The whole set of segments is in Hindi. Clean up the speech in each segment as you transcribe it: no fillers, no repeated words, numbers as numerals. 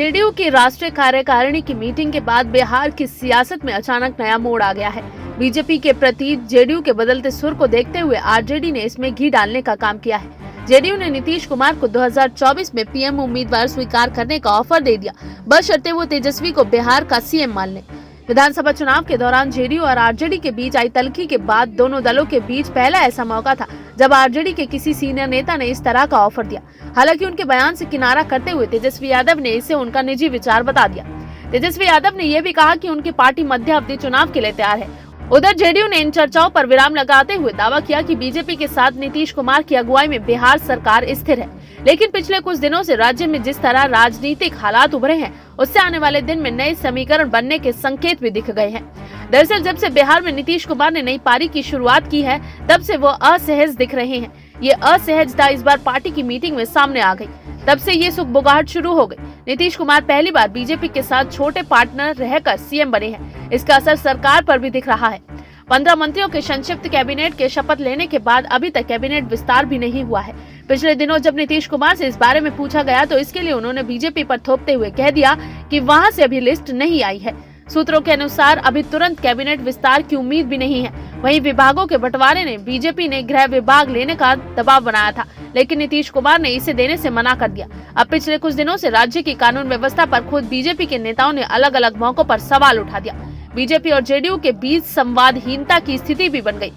जेडीयू की राष्ट्रीय कार्यकारिणी की मीटिंग के बाद बिहार की सियासत में अचानक नया मोड़ आ गया है। बीजेपी के प्रति जेडीयू के बदलते सुर को देखते हुए आरजेडी ने इसमें घी डालने का काम किया है। जेडीयू ने नीतीश कुमार को 2024 में पीएम उम्मीदवार स्वीकार करने का ऑफर दे दिया, बशर्ते वो तेजस्वी को बिहार का सीएम मान ले। विधानसभा चुनाव के दौरान जेडीयू और आरजेडी के बीच आई तल्खी के बाद दोनों दलों के बीच पहला ऐसा मौका था जब आरजेडी के किसी सीनियर नेता ने इस तरह का ऑफर दिया। हालांकि उनके बयान से किनारा करते हुए तेजस्वी यादव ने इसे उनका निजी विचार बता दिया। तेजस्वी यादव ने यह भी कहा कि उनकी पार्टी मध्य अवधि चुनाव के लिए तैयार है। उधर जेडीयू ने इन चर्चाओं पर विराम लगाते हुए दावा किया कि बीजेपी के साथ नीतीश कुमार की अगुवाई में बिहार सरकार स्थिर है। लेकिन पिछले कुछ दिनों से राज्य में जिस तरह राजनीतिक हालात उभरे हैं, उससे आने वाले दिन में नए समीकरण बनने के संकेत भी दिख गए हैं। दरअसल जब से बिहार में नीतीश कुमार ने नई पारी की शुरुआत की है, तब से वो असहज दिख रहे हैं। ये असहजता इस बार पार्टी की मीटिंग में सामने आ गई। तब से ये सुगबुगाहट शुरू हो गई। नीतीश कुमार पहली बार बीजेपी के साथ छोटे पार्टनर रहकर सीएम बने हैं। इसका असर सरकार पर भी दिख रहा है। 15 मंत्रियों के संक्षिप्त कैबिनेट के शपथ लेने के बाद अभी तक कैबिनेट विस्तार भी नहीं हुआ है। पिछले दिनों जब नीतीश कुमार से इस बारे में पूछा गया तो इसके लिए उन्होंने बीजेपी पर थोपते हुए कह दिया कि वहां से अभी लिस्ट नहीं आई है। सूत्रों के अनुसार अभी तुरंत कैबिनेट विस्तार की उम्मीद भी नहीं है। वहीं विभागों के बंटवारे ने बीजेपी ने गृह विभाग लेने का दबाव बनाया था, लेकिन नीतीश कुमार ने इसे देने से मना कर दिया। अब पिछले कुछ दिनों से राज्य की कानून व्यवस्था पर खुद बीजेपी के नेताओं ने अलग अलग मौकों पर सवाल उठा दिया। बीजेपी और जेडीयू के बीच संवादहीनता की स्थिति भी बन गई।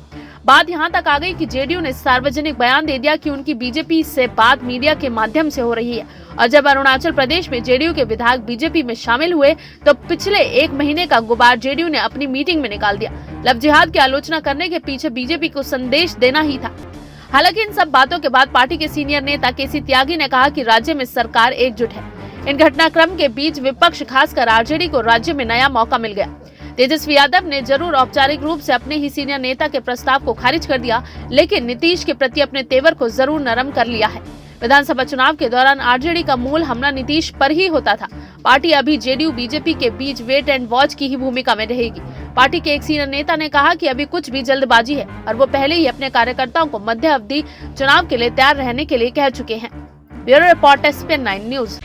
बात यहाँ तक आ गई कि जेडीयू ने सार्वजनिक बयान दे दिया कि उनकी बीजेपी से बात मीडिया के माध्यम से हो रही है। और जब अरुणाचल प्रदेश में जेडीयू के विधायक बीजेपी में शामिल हुए तो पिछले 1 महीने का गुबार जेडीयू ने अपनी मीटिंग में निकाल दिया। लव जिहाद की आलोचना करने के पीछे बीजेपी को संदेश देना ही था। हालांकि इन सब बातों के बाद पार्टी के सीनियर नेता केसी त्यागी ने कहा कि राज्य में सरकार एकजुट है। इन घटनाक्रम के बीच विपक्ष खासकर आरजेडी को राज्य में नया मौका मिल गया। तेजस्वी यादव ने जरूर औपचारिक रूप से अपने ही सीनियर नेता के प्रस्ताव को खारिज कर दिया, लेकिन नीतीश के प्रति अपने तेवर को जरूर नरम कर लिया है। विधानसभा चुनाव के दौरान आरजेडी का मूल हमला नीतीश पर ही होता था। पार्टी अभी जेडीयू बीजेपी के बीच वेट एंड वॉच की ही भूमिका में रहेगी। पार्टी के एक सीनियर नेता ने कहा कि अभी कुछ भी जल्दबाजी है और वो पहले ही अपने कार्यकर्ताओं को मध्य अवधि चुनाव के लिए तैयार रहने के लिए कह चुके हैं। Bureau report SPN9 news.